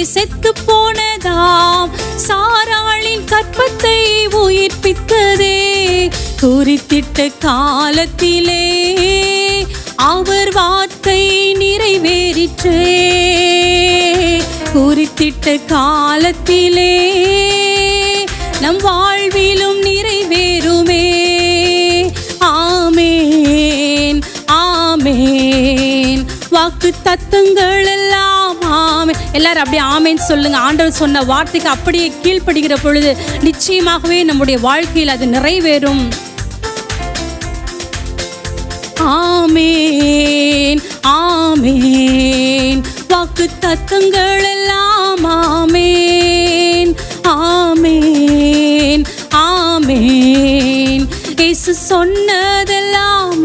செத்து போனதாம் சாராளின் கற்பத்தை உயிர்ப்பித்ததே. குறித்திட்ட காலத்திலே அவர் வார்த்தை நிறைவேறிற்றே. குறித்திட்ட காலத்திலே நம் வாழ்விலும் நிறைவேறுமே. ஆமேன் ஆமேன். வாக்கு தத்தங்கள் எல்லாம் ஆமேன். எல்லாரும் அப்படியே ஆமேன் சொல்லுங்க. ஆண்டவர் சொன்ன வார்த்தைக்கு அப்படியே கீழ்ப்படுகிற பொழுது நிச்சயமாகவே நம்முடைய வாழ்க்கையில் அது நிறைவேறும். ஆமேன் ஆமேன். வாக்கு தத்தங்கள் எல்லாம் ஆமேன் ஆமேன் ஆமேன். இயேசு சொன்னதெல்லாம்